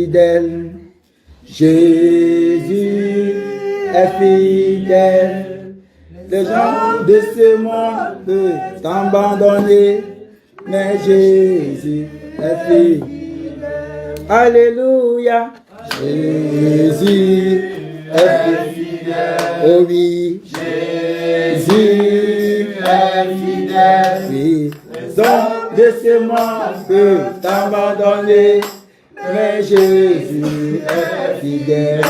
fidèle. Jésus est fidèle. Les gens de ce monde peuvent t'abandonner, mais Jésus est fidèle. Alléluia. Jésus est fidèle. Oh oui. Jésus est fidèle. Oui. Les hommes de ce monde peuvent t'abandonner, mais Jésus est fidèle.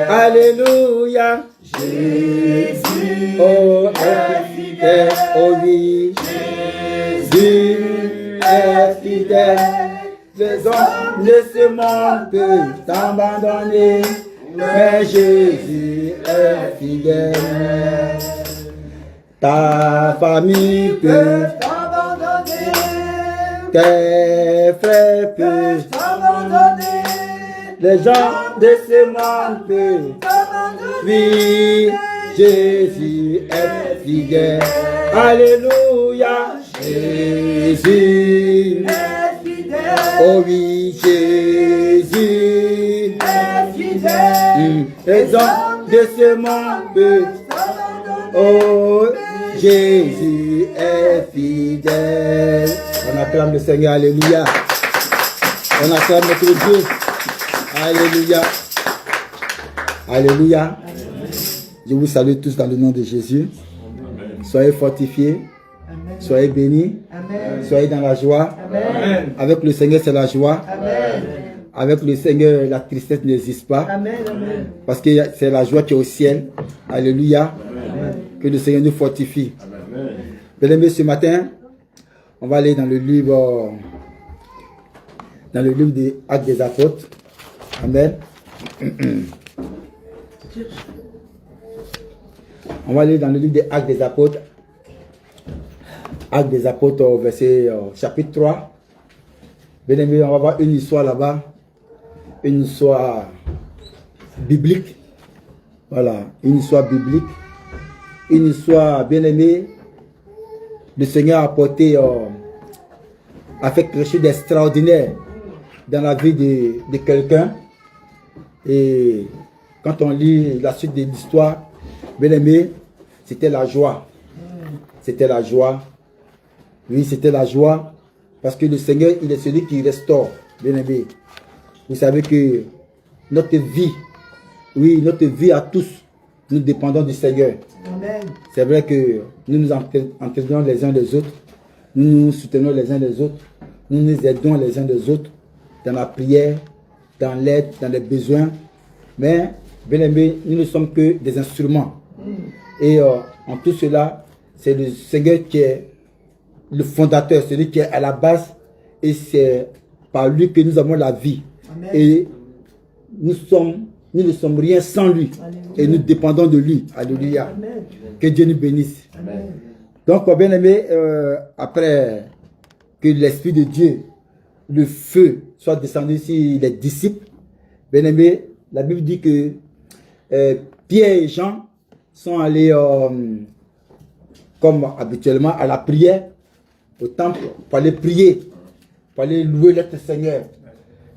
Alléluia. Jésus est fidèle. Oh oui. Jésus est fidèle. Les hommes de ce monde peuvent t'abandonner, mais Jésus est fidèle. Ta famille peut t'abandonner, tes frères peuvent t'abandonner, les gens de ce monde peuvent t'abandonner. Oui, Jésus est fidèle. Alléluia. Jésus est fidèle. Oh oui, Jésus est fidèle. Les hommes de ce monde peuvent t'abandonner. Oh, Jésus est fidèle. On acclame le Seigneur, alléluia. On acclame notre Dieu. Alléluia. Alléluia. Je vous salue tous dans le nom de Jésus. Soyez fortifiés. Soyez bénis. Amen. Soyez dans la joie. Amen. Avec le Seigneur, c'est la joie. Amen. Avec le Seigneur, la tristesse n'existe pas. Amen. Parce que c'est la joie qui est au ciel. Alléluia. Amen. Que le Seigneur nous fortifie. Bien-aimés, ce matin, on va aller dans le livre des Actes des Apôtres. Amen. On va aller dans le livre des Actes des Apôtres. Actes des Apôtres, verset chapitre 3. Bien-aimés, on va voir une histoire là-bas. Une histoire biblique. Voilà, une histoire biblique. Une histoire, bien-aimée. Le Seigneur a apporté, a fait quelque chose d'extraordinaire dans la vie de quelqu'un. Et quand on lit la suite de l'histoire, bien-aimé, c'était la joie. C'était la joie. Oui, c'était la joie. Parce que le Seigneur, il est celui qui restaure, bien-aimé. Vous savez que notre vie, oui, notre vie à tous, nous dépendons du Seigneur. C'est vrai que nous nous entraînons les uns les autres. Nous nous soutenons les uns les autres. Nous nous aidons les uns les autres dans la prière, dans l'aide, dans les besoins. Mais, bien-aimé, nous ne sommes que des instruments. Et en tout cela, c'est le Seigneur qui est le fondateur, celui qui est à la base. Et c'est par lui que nous avons la vie. Amen. Et nous ne sommes rien sans lui. Alléluia. Et nous dépendons de lui. Alléluia. Amen. Que Dieu nous bénisse. Amen. Donc, bien aimé, après que l'Esprit de Dieu, le feu, soit descendu sur les disciples, bien aimé, la Bible dit que Pierre et Jean sont allés, comme habituellement, à la prière, au temple, pour aller prier, pour aller louer notre Seigneur.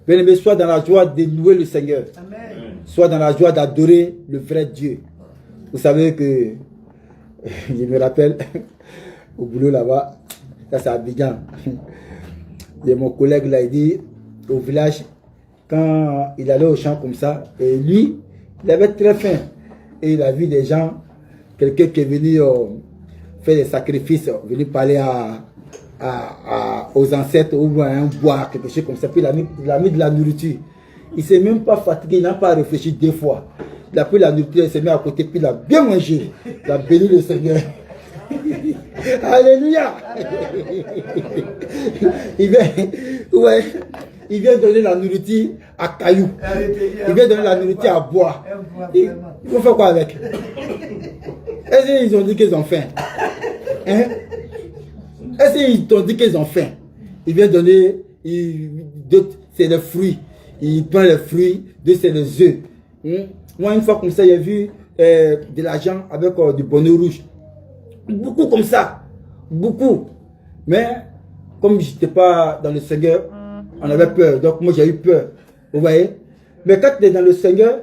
Bien aimé, soit dans la joie de louer le Seigneur. Amen. Soit dans la joie d'adorer le vrai Dieu. Vous savez que, je me rappelle, au boulot là-bas, ça c'est à Abidjan. Et mon collègue là, il dit, au village, quand il allait au champ comme ça, et lui, il avait très faim. Et il a vu des gens, quelqu'un qui est venu faire des sacrifices, venu parler aux ancêtres, ou à un bois, quelque chose comme ça. Puis il a mis de la nourriture. Il ne s'est même pas fatigué, il n'a pas réfléchi 2 fois. Il a pris la nourriture, il s'est mis à côté, puis il a bien mangé. Il a béni le Seigneur. Alléluia. Il vient donner la nourriture à Caillou. Il vient donner la nourriture à Bois. Ils vont faire quoi avec? Est-ce qu'ils ont dit qu'ils ont faim? Hein? Est-ce qu'ils t'ont dit qu'ils ont faim? Il vient donner, c'est les fruits. Il prend les fruits, d'autres c'est les œufs. Moi, une fois comme ça, j'ai vu de l'argent avec du bonnet rouge. Beaucoup comme ça. Beaucoup. Mais, comme je n'étais pas dans le Seigneur, on avait peur. Donc, moi, j'ai eu peur. Vous voyez? Mais quand tu es dans le Seigneur,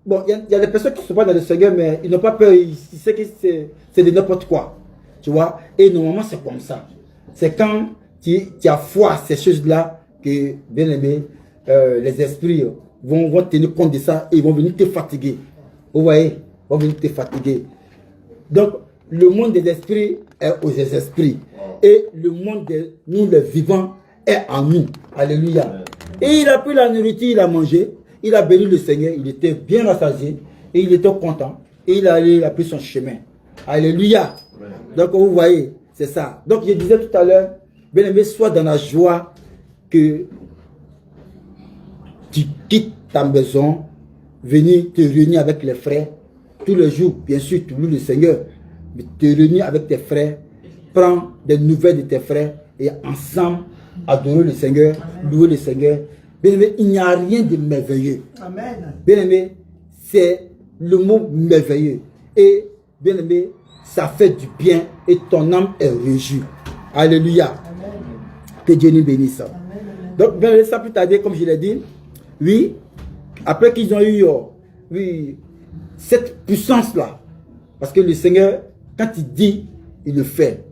bon, il y a des personnes qui ne sont pas dans le Seigneur, mais ils n'ont pas peur, ils savent que c'est de n'importe quoi. Tu vois? Et normalement, c'est comme ça. C'est quand tu as foi à ces choses-là que, bien aimé, les esprits vont tenir compte de ça et ils vont venir te fatiguer. Vous voyez? Ils vont venir te fatiguer. Donc, le monde des esprits est aux esprits. Et le monde de nous, les vivants, est en nous. Alléluia. Et il a pris la nourriture, il a mangé. Il a béni le Seigneur. Il était bien rassasié. Et il était content. Et il a pris son chemin. Alléluia. Donc, vous voyez, c'est ça. Donc, je disais tout à l'heure, bien aimé, sois dans la joie que tu quittes ta maison, venir te réunir avec les frères. Tous les jours, bien sûr, tu loues le Seigneur. Mais te réunir avec tes frères, prends des nouvelles de tes frères et ensemble adorer le Seigneur, louer le Seigneur. Bien aimé, il n'y a rien de merveilleux. Amen. Bien aimé, c'est le mot merveilleux. Et bien aimé, ça fait du bien et ton âme est réjouie. Alléluia. Amen. Que Dieu nous bénisse. Amen. Donc, bien aimé, ça plus tarder, comme je l'ai dit, oui, après qu'ils ont eu oui, cette puissance-là, parce que le Seigneur, quand il dit, il le fait.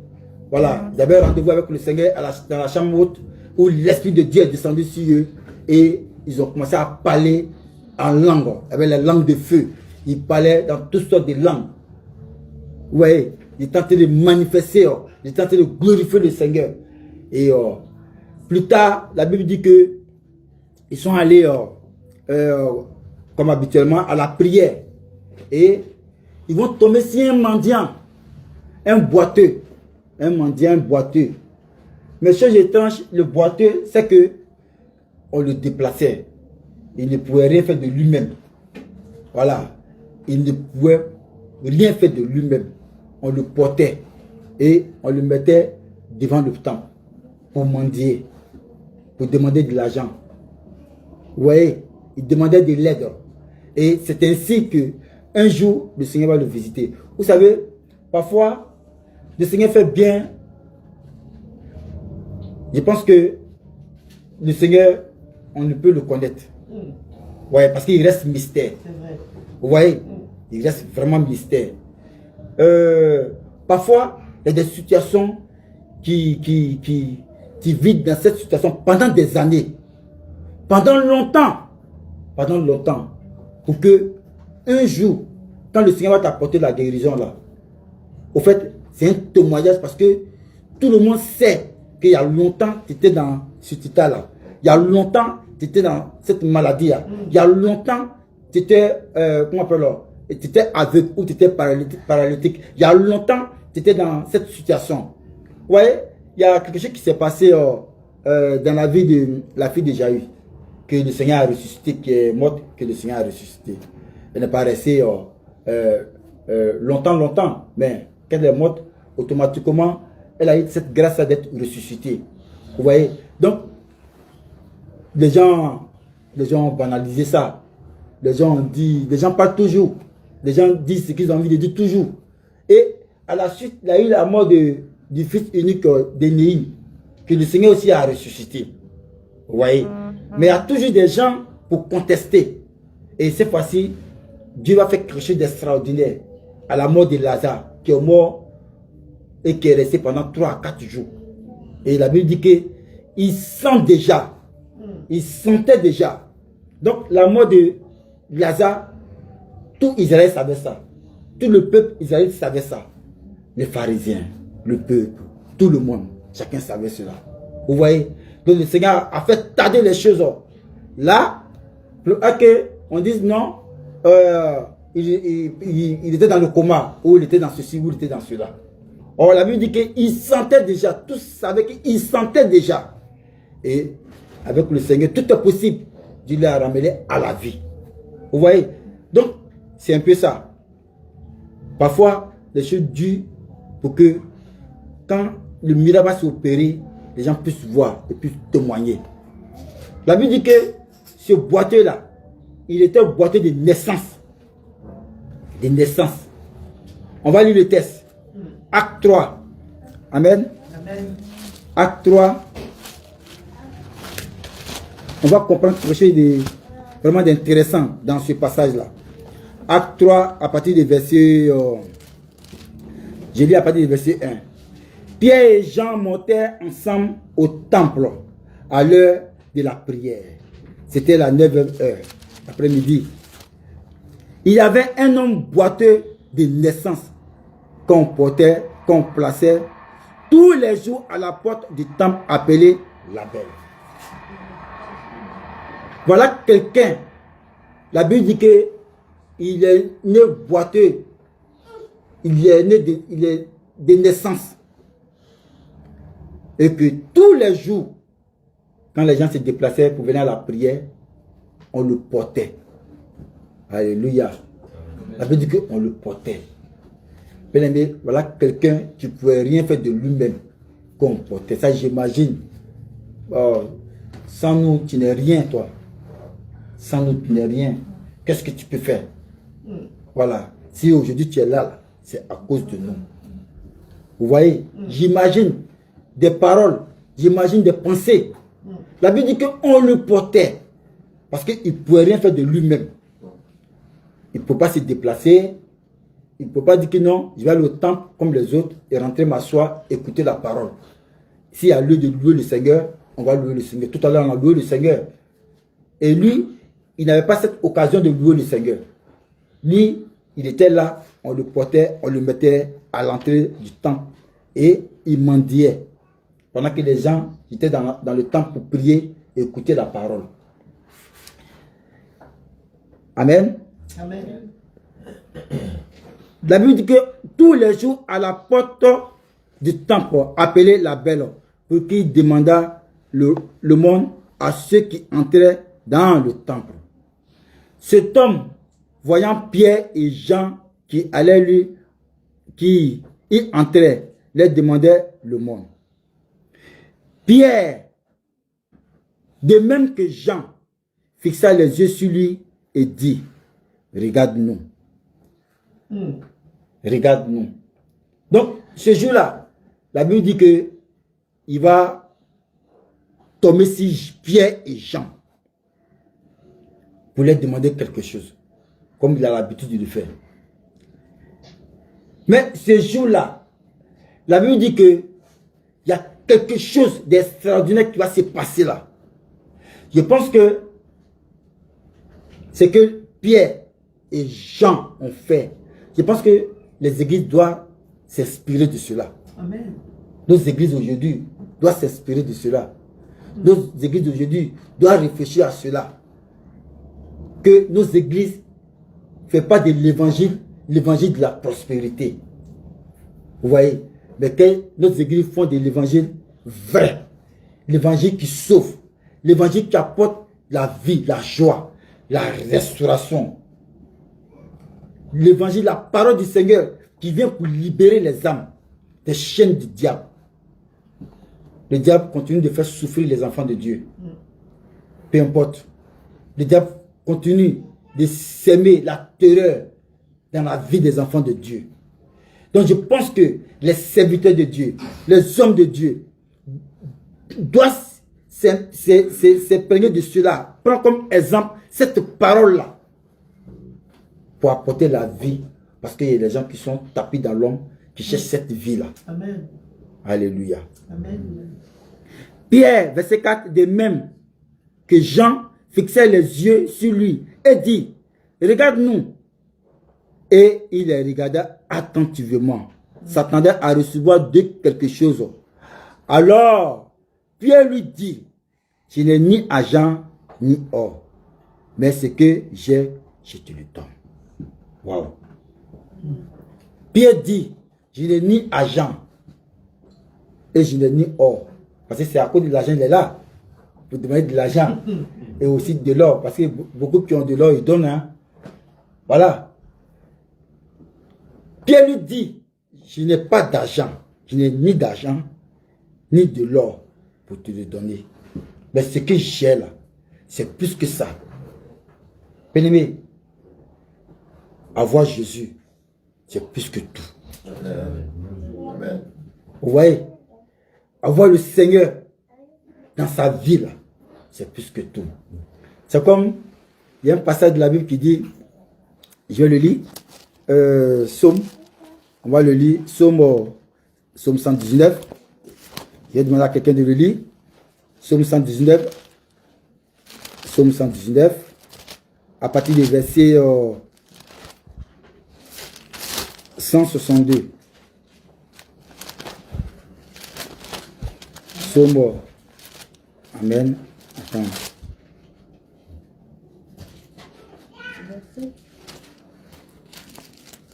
Voilà, j'avais rendez-vous avec le Seigneur dans la chambre haute où l'Esprit de Dieu est descendu sur eux et ils ont commencé à parler en langue, avec la langue de feu. Ils parlaient dans toutes sortes de langues. Vous voyez, ils tentaient de manifester, ils tentaient de glorifier le Seigneur. Et plus tard, la Bible dit que ils sont allés, comme habituellement, à la prière. Et ils vont tomber sur un mendiant, un boiteux. Un mendiant, un boiteux. Mais chose étrange, le boiteux, c'est que on le déplaçait. Il ne pouvait rien faire de lui-même. Voilà. Il ne pouvait rien faire de lui-même. On le portait et on le mettait devant le temple pour mendier, pour demander de l'argent. Vous voyez, il demandait de l'aide. Et c'est ainsi que un jour, le Seigneur va le visiter. Vous savez, parfois, le Seigneur fait bien. Je pense que le Seigneur, on ne peut le connaître. Ouais, parce qu'il reste mystère. Vous voyez, il reste vraiment mystère. Parfois, il y a des situations qui vivent dans cette situation pendant des années. Pendant longtemps. Pour que un jour, quand le Seigneur va t'apporter la guérison là, au fait, c'est un témoignage parce que tout le monde sait qu'il y a longtemps, tu étais dans ce état-là. Il y a longtemps, tu étais dans cette maladie-là. Il y a longtemps, tu étais, comment on appelle, tu étais aveugle ou tu étais paralytique. Il y a longtemps, tu étais dans cette situation. Vous voyez, il y a quelque chose qui s'est passé dans la vie de la fille de Jaïr, que le Seigneur a ressuscité, qui est morte, que le Seigneur a ressuscité. Elle n'est pas restée longtemps, mais quand elle est morte, automatiquement, elle a eu cette grâce d'être ressuscitée. Vous voyez? Donc, les gens ont banalisé ça. Les gens parlent toujours. Les gens disent ce qu'ils ont envie de dire toujours. Et à la suite, il y a eu la mort du fils unique d'Énéi, que le Seigneur aussi a ressuscité. Vous voyez? Mais il y a toujours des gens pour contester. Et cette fois-ci, Dieu va faire quelque chose d'extraordinaire à la mort de Lazare, qui est mort et qui est resté pendant 3 à 4 jours. Et la Bible dit qu'il sent déjà. Il sentait déjà. Donc la mort de Lazare, tout Israël savait ça. Tout le peuple israélien savait ça. Les pharisiens, le peuple, tout le monde, chacun savait cela. Vous voyez? Donc le Seigneur a fait tarder les choses. Là, on dise non, il était dans le coma, ou il était dans ceci, ou il était dans cela. Or, la Bible dit qu'il sentait déjà, tous savaient qu'il sentait déjà. Et avec le Seigneur, tout est possible. Dieu l'a ramené à la vie. Vous voyez? Donc, c'est un peu ça. Parfois, les choses durent pour que, quand le miracle va s'opérer, les gens puissent voir et puissent témoigner. La Bible dit que ce boiteux-là, il était un boiteux de naissance. De naissance. On va lire le texte. Acte 3. Amen. Amen. Acte 3. On va comprendre quelque chose vraiment d'intéressant dans ce passage-là. Acte 3, à partir du verset... j'ai lu à partir du verset 1. Pierre et Jean montèrent ensemble au temple à l'heure de la prière. C'était la 9e heure, après-midi. Il y avait un homme boiteux de naissance qu'on plaçait tous les jours à la porte du temple appelé la Belle. Voilà quelqu'un, la Bible dit qu'il est né boiteux, il est de naissance. Et que tous les jours, quand les gens se déplaçaient pour venir à la prière, on le portait. Alléluia. La Bible dit qu'on le portait. Bien aimé, voilà quelqu'un qui ne pouvait rien faire de lui-même qu'on portait. Ça, j'imagine. Sans nous, tu n'es rien, toi. Sans nous, tu n'es rien. Qu'est-ce que tu peux faire? Voilà. Si aujourd'hui tu es là, c'est à cause de nous. Vous voyez, j'imagine des paroles, j'imagine des pensées. La Bible dit qu'on le portait. Parce qu'il ne pouvait rien faire de lui-même. Il ne peut pas se déplacer. Il ne peut pas dire que non, je vais aller au temple comme les autres et rentrer m'asseoir, écouter la parole. S'il y a lieu de louer le Seigneur, on va louer le Seigneur. Tout à l'heure, on a loué le Seigneur. Et lui, il n'avait pas cette occasion de louer le Seigneur. Lui, il était là, on le portait, on le mettait à l'entrée du temple. Et il mendiait. Pendant que les gens étaient dans le temple pour prier et écouter la parole. Amen. Amen. La Bible dit que tous les jours à la porte du temple appelé la Belle, pour qu'il demanda le monde à ceux qui entraient dans le temple. Cet homme, voyant Pierre et Jean qui allaient qui y entraient, leur demandait le monde. Pierre, de même que Jean, fixa les yeux sur lui et dit, regarde-nous. Regarde-nous. Donc, ce jour-là, la Bible dit que il va tomber sur Pierre et Jean pour leur demander quelque chose, comme il a l'habitude de le faire. Mais ce jour-là, la Bible dit que il y a quelque chose d'extraordinaire qui va se passer là. Je pense que c'est que Pierre et Jean ont fait. Je pense que les églises doivent s'inspirer de cela. Amen. Nos églises aujourd'hui doivent s'inspirer de cela. Nos églises aujourd'hui doivent réfléchir à cela. Que nos églises ne font pas de l'évangile de la prospérité. Vous voyez? Mais que nos églises font de l'évangile vrai. L'évangile qui sauve. L'évangile qui apporte la vie, la joie, la restauration. L'évangile, la parole du Seigneur qui vient pour libérer les âmes des chaînes du diable. Le diable continue de faire souffrir les enfants de Dieu. Peu importe. Le diable continue de s'aimer la terreur dans la vie des enfants de Dieu. Donc je pense que les serviteurs de Dieu, les hommes de Dieu, doivent s'imprégner de cela. Prends comme exemple cette parole-là pour apporter la vie. Parce qu'il y a des gens qui sont tapis dans l'ombre, qui cherchent cette vie-là. Amen. Alléluia. Amen. Pierre, verset 4, de même que Jean fixait les yeux sur lui et dit, regarde-nous. Et il les regarda attentivement, s'attendait à recevoir de quelque chose. Alors, Pierre lui dit, je n'ai ni argent ni or, mais ce que j'ai, je te le donne. Wow. Pierre dit, je n'ai ni argent et je n'ai ni or. Parce que c'est à cause de l'argent, il est là. Pour demander de l'argent. Et aussi de l'or. Parce que beaucoup qui ont de l'or, ils donnent. Hein. Voilà. Pierre lui dit, je n'ai pas d'argent. Je n'ai ni d'argent, ni de l'or pour te le donner. Mais ce que j'ai là, c'est plus que ça. Bien-aimé, avoir Jésus, c'est plus que tout. Amen. Vous voyez, avoir le Seigneur dans sa vie là, c'est plus que tout. C'est comme il y a un passage de la Bible qui dit, je le lis, Psaume, on va le lire, Psaume 119. Je vais demander à quelqu'un de le lire. Psaume 119. Psaume 119. À partir du verset 162. Psaume. Amen. Attends.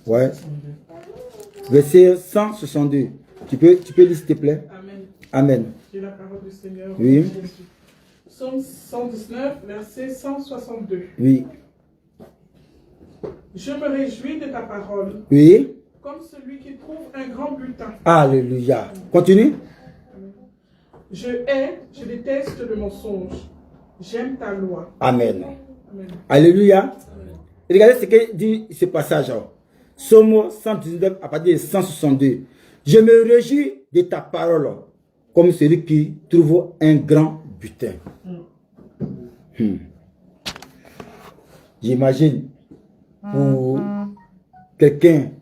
Ouais. Verset 162. Tu peux lire s'il te plaît? Amen. Amen. J'ai la parole du Seigneur. Oui. Psaume 119, verset 162. Oui. Je me réjouis de ta parole, Oui. comme celui qui trouve un grand butin. Alléluia. Continue. Je déteste le mensonge. J'aime ta loi. Amen. Amen. Alléluia. Et regardez ce que dit ce passage. Psaume 119 à partir de 162. Je me réjouis de ta parole comme celui qui trouve un grand butin. J'imagine pour quelqu'un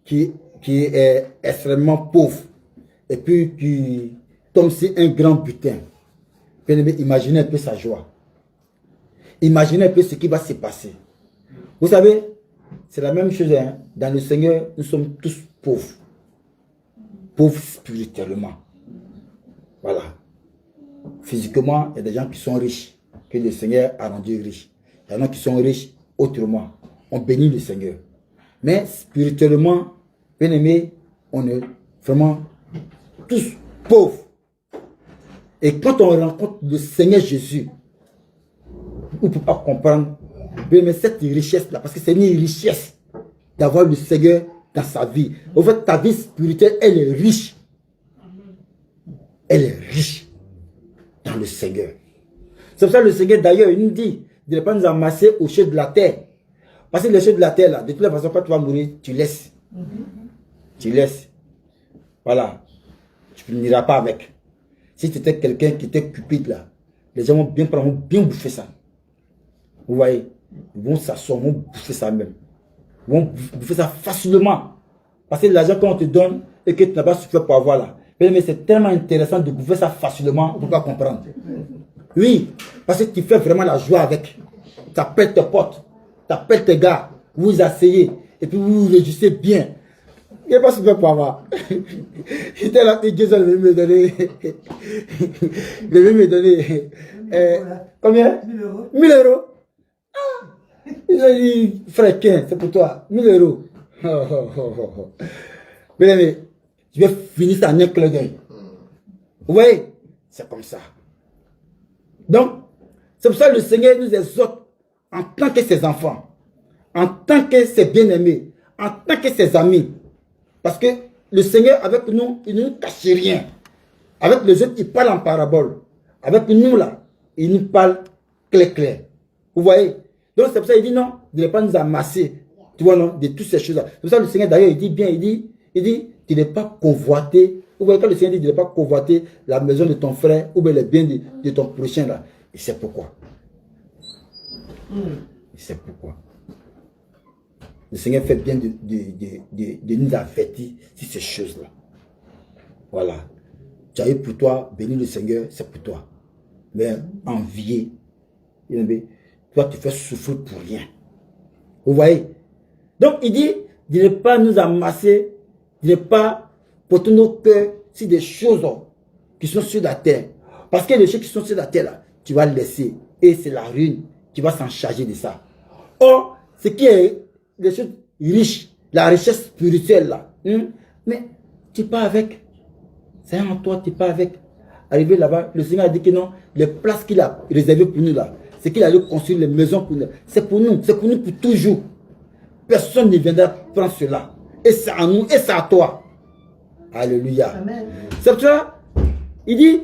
qui est extrêmement pauvre et puis qui tombe sur un grand butin. Imaginez un peu sa joie. Imaginez un peu ce qui va se passer. Vous savez, c'est la même chose. Hein. Dans le Seigneur, nous sommes tous pauvres. Pauvres spirituellement. Voilà. Physiquement, il y a des gens qui sont riches, que le Seigneur a rendu riches. Il y en a qui sont riches autrement. On bénit le Seigneur. Mais spirituellement, bien aimé, on est vraiment tous pauvres. Et quand on rencontre le Seigneur Jésus, on ne peut pas comprendre mais cette richesse-là, parce que c'est une richesse d'avoir le Seigneur dans sa vie. En fait, ta vie spirituelle, elle est riche. Elle est riche dans le Seigneur. C'est pour ça que le Seigneur, d'ailleurs, il nous dit de ne pas nous amasser aux choses de la terre. Parce que les choses de la terre, là, de toute façon, quand tu vas mourir, tu laisses. Tu laisses. Voilà. Tu n'iras pas avec. Si tu étais quelqu'un qui était cupide, là, les gens vont bien prendre, vont bien bouffer ça. Vous voyez? Ils vont s'asseoir, vont bouffer ça même. Ils vont bouffer ça facilement. Parce que l'argent qu'on te donne et que tu n'as pas souffert pour avoir là. Mais c'est tellement intéressant de bouffer ça facilement, on ne peut pas comprendre. Oui, parce que tu fais vraiment la joie avec. Tu appelles tes potes, tu appelles tes gars, vous vous asseyez, et puis vous vous réjouissez bien. Il n'y a pas souffert pour avoir. J'étais là, et Dieu veut me donner. Il veut me donner. Combien? 1000 euros. Il a dit, frère, c'est pour toi, 1000 euros. Mais, je vais finir ça en un clin d'œil. Vous voyez, c'est comme ça. Donc, c'est pour ça que le Seigneur nous exhorte en tant que ses enfants, en tant que ses bien-aimés, en tant que ses amis. Parce que le Seigneur, avec nous, il ne nous cache rien. Avec les autres, il parle en parabole. Avec nous, là, il nous parle clair. Vous voyez? Donc, c'est pour ça qu'il dit non, de ne pas nous amasser, tu vois, non, de toutes ces choses-là. C'est pour ça que le Seigneur, d'ailleurs, il dit bien, il dit, tu n'es pas convoité. Vous voyez, quand le Seigneur dit, tu n'es pas convoité la maison de ton frère ou bien les biens de ton prochain, là. Il sait pourquoi. Il sait pourquoi. Le Seigneur fait bien de nous avertir sur ces choses-là. Voilà. Tu as eu pour toi, bénir le Seigneur, c'est pour toi. Mais envier, toi, tu fais souffrir pour rien. Vous voyez? Donc, il dit de ne pas nous amasser, de ne pas porter nos cœurs sur des choses qui sont sur la terre. Parce que les choses qui sont sur la terre, là, tu vas laisser. Et c'est la ruine qui va s'en charger de ça. Or, ce qui est les choses riches, la richesse spirituelle, là, mais tu pas avec. C'est en toi, tu pas avec. Arrivé là-bas, le Seigneur a dit que non, les places qu'il a réservées pour nous, là, c'est qu'il allait construire les maisons pour nous. C'est pour nous pour toujours. Personne ne viendra prendre cela. Et c'est à nous, et c'est à toi. Alléluia. C'est pour ça, il dit,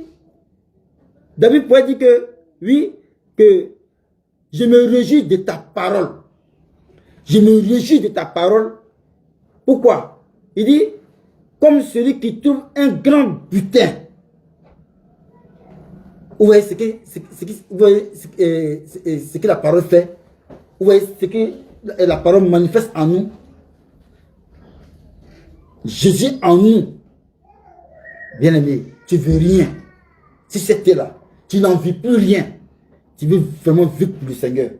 David pourrait dire que, oui, que je me réjouis de ta parole. Je me réjouis de ta parole. Pourquoi? Il dit, comme celui qui trouve un grand butin. Vous voyez ce que la parole fait? vous voyez ce que la parole manifeste en nous. Jésus en nous. Bien-aimé, tu veux rien. Si c'était là, tu n'en vis plus rien. Tu veux vraiment vivre pour le Seigneur.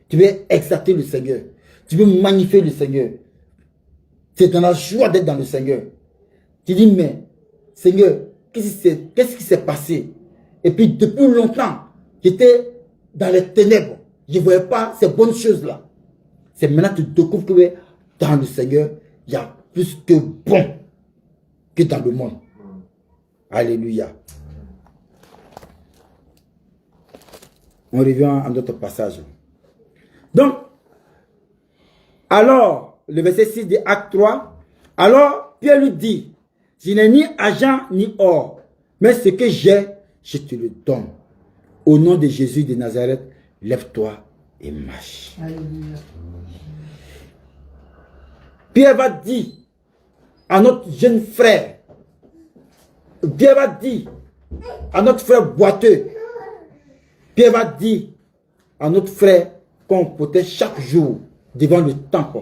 Tu veux exalter le Seigneur. Tu veux magnifier le Seigneur. Tu es dans la joie d'être dans le Seigneur. Tu dis, mais Seigneur, qu'est-ce qui s'est passé? Et puis depuis longtemps, j'étais dans les ténèbres. Je ne voyais pas ces bonnes choses-là. C'est maintenant que tu découvres que dans le Seigneur, il y a plus que bon que dans le monde. Alléluia. On revient à notre passage. Donc, alors, le verset 6 de Acte 3, alors Pierre lui dit, je n'ai ni argent ni or, mais ce que j'ai, je te le donne. Au nom de Jésus de Nazareth, lève-toi et marche. Alléluia. Pierre va dire à notre jeune frère, Pierre va dire à notre frère boiteux, Pierre va dire à notre frère qu'on portait chaque jour devant le temple.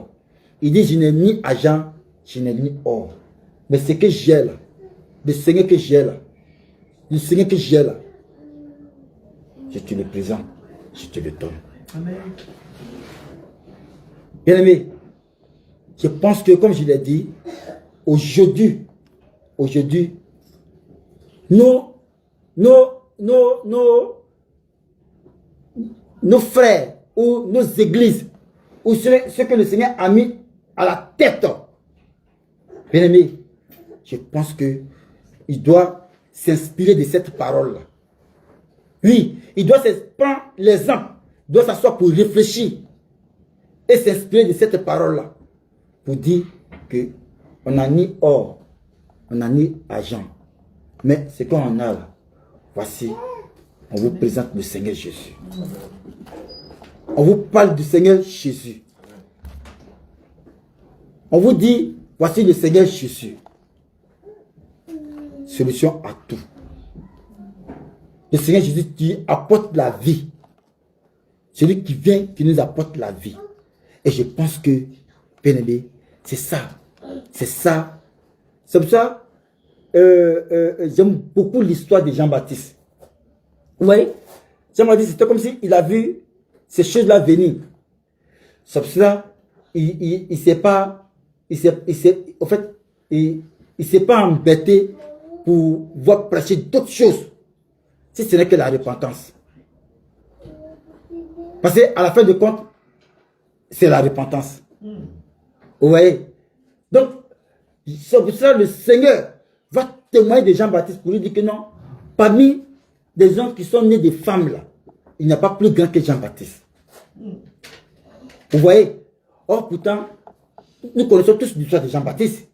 Il dit, je n'ai ni argent, je n'ai ni or. Mais ce que j'ai là, le Seigneur que j'ai là, le Seigneur que j'ai là, je te le présente, je te le donne. Amen. Bien-aimé, je pense que, comme je l'ai dit, aujourd'hui, nos frères ou nos églises, ou ce que le Seigneur a mis à la tête, bien-aimé, je pense que il doit s'inspirer de cette parole-là. Oui, il doit se prendre l'exemple, il doit s'asseoir pour réfléchir et s'inspirer de cette parole-là pour dire que on n'a ni or, on n'a ni argent, mais ce qu'on a là, voici, on vous présente le Seigneur Jésus. On vous parle du Seigneur Jésus. On vous dit, voici le Seigneur Jésus. Solution à tout. Le Seigneur Jésus qui apporte la vie. Celui qui vient, qui nous apporte la vie. Et je pense que, bien-aimé, c'est ça. C'est ça. C'est pour ça, j'aime beaucoup l'histoire de Jean-Baptiste. Vous voyez, Jean-Baptiste, c'était comme s'il a vu ces choses-là venir. C'est pour ça, il ne s'est pas, en fait, il s'est pas embêté pour voir prêcher d'autres choses, si ce n'est que la repentance. Parce qu'à la fin de compte, c'est la repentance. Vous voyez? Donc, c'est pour ça que le Seigneur va témoigner de Jean-Baptiste pour lui dire que non, parmi des gens qui sont nés des femmes là, il n'y a pas plus grand que Jean-Baptiste. Vous voyez? Or, pourtant, nous connaissons tous l'histoire de Jean-Baptiste.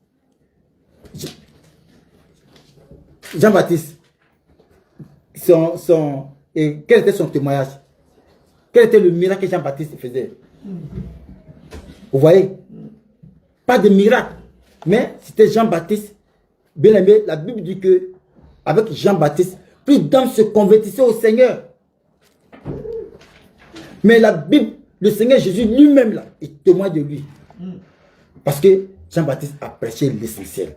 Jean-Baptiste, quel était son témoignage? Quel était le miracle que Jean-Baptiste faisait? Vous voyez? Pas de miracle. Mais c'était Jean-Baptiste. Bien aimé, la Bible dit que avec Jean-Baptiste, plus d'hommes se convertissaient au Seigneur. Mais la Bible, le Seigneur Jésus lui-même, là, il témoigne de lui. Parce que Jean-Baptiste a prêché l'essentiel.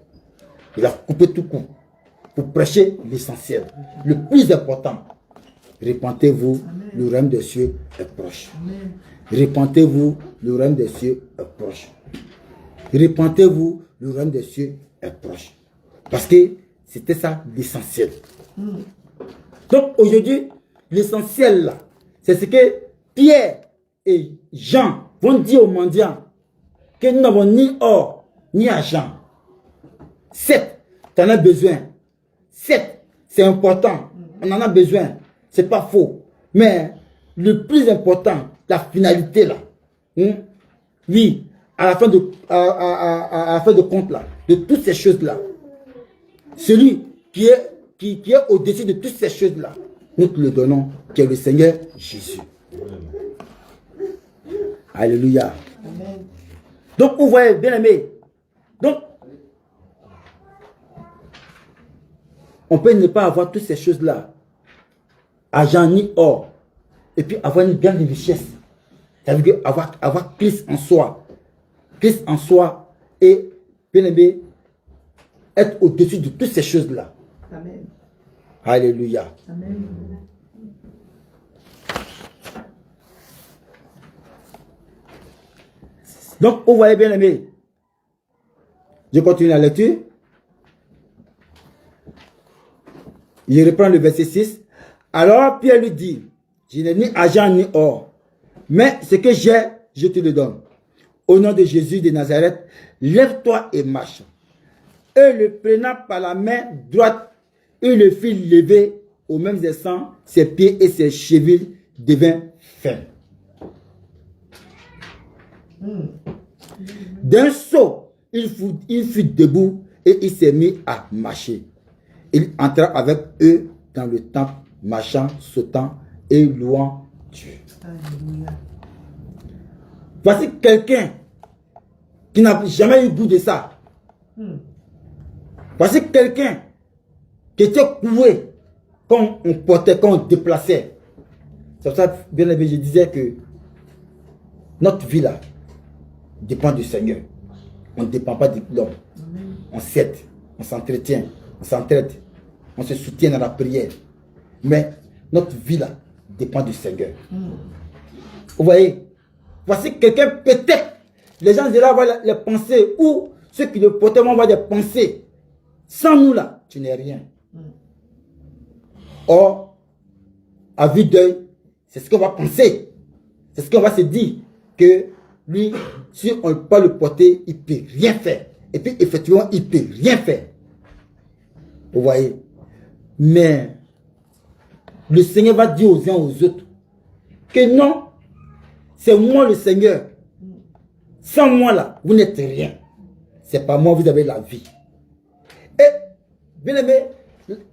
Il a coupé tout coup pour prêcher l'essentiel. Le plus important. Repentez-vous, le règne des cieux est proche. Repentez-vous, le règne des cieux est proche. Repentez-vous, le règne des cieux est proche. Parce que c'était ça l'essentiel. Donc aujourd'hui, l'essentiel là, c'est ce que Pierre et Jean vont dire aux mendiants, que nous n'avons ni or, ni argent. Certes, tu en as besoin. Certes, c'est important. On en a besoin. C'est pas faux. Mais le plus important, la finalité là, oui, à la fin de compte là, de toutes ces choses là, celui qui est au-dessus de toutes ces choses là, nous te le donnons, qui est le Seigneur Jésus. Alléluia. Amen. Donc, vous voyez, bien aimé. Donc, on peut ne pas avoir toutes ces choses-là, argent ni or, et puis avoir une grande richesse. Ça veut dire avoir Christ en soi. Christ en soi et, bien aimé, être au-dessus de toutes ces choses-là. Amen. Alléluia. Amen. Donc, vous voyez, bien aimé, je continue la lecture. Je reprends le verset 6. Alors Pierre lui dit, je n'ai ni argent ni or, mais ce que j'ai, je te le donne. Au nom de Jésus de Nazareth, lève-toi et marche. Et le prenant par la main droite, il le fit lever au même instant, ses pieds et ses chevilles devinrent fermes. D'un saut, il fut debout et il s'est mis à marcher. Il entra avec eux dans le temple, marchant, sautant et louant Dieu. Alléluia. Voici quelqu'un qui n'a jamais eu goût de ça. Voici quelqu'un qui était coué quand on portait, quand on déplaçait. C'est pour ça, bien aimé, je disais que notre vie là dépend du Seigneur. On ne dépend pas de l'homme. On s'aide, on s'entretient, on s'entraide, on se soutient dans la prière. Mais notre vie là dépend du Seigneur. Vous voyez, voici quelqu'un, peut-être, les gens de là voient les pensées, ou ceux qui le portent voient des pensées. Sans nous là, tu n'es rien. Or, à vue d'œil, c'est ce qu'on va penser. C'est ce qu'on va se dire. Que lui, si on ne peut pas le porter, il ne peut rien faire. Et puis, effectivement, il ne peut rien faire. Vous voyez. Mais, le Seigneur va dire aux uns aux autres que non, c'est moi le Seigneur. Sans moi là, vous n'êtes rien. C'est pas moi, vous avez la vie. Et, bien aimé,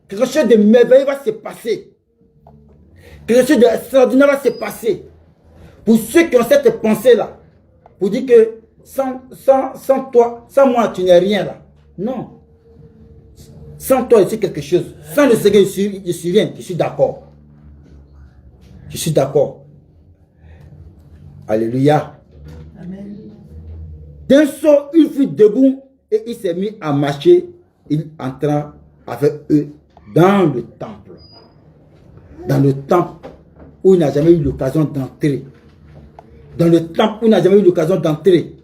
quelque chose de merveilleux va se passer. Quelque chose d'extraordinaire va se passer. Pour ceux qui ont cette pensée-là, pour dire que sans toi, sans moi, tu n'es rien là. Non. Sans toi, je suis quelque chose. Sans le Seigneur, je suis rien. Je suis d'accord. Je suis d'accord. Alléluia. Amen. D'un saut, il fut debout et il s'est mis à marcher. Il entra avec eux dans le temple. Dans le temple où il n'a jamais eu l'occasion d'entrer. Dans le temple où il n'a jamais eu l'occasion d'entrer.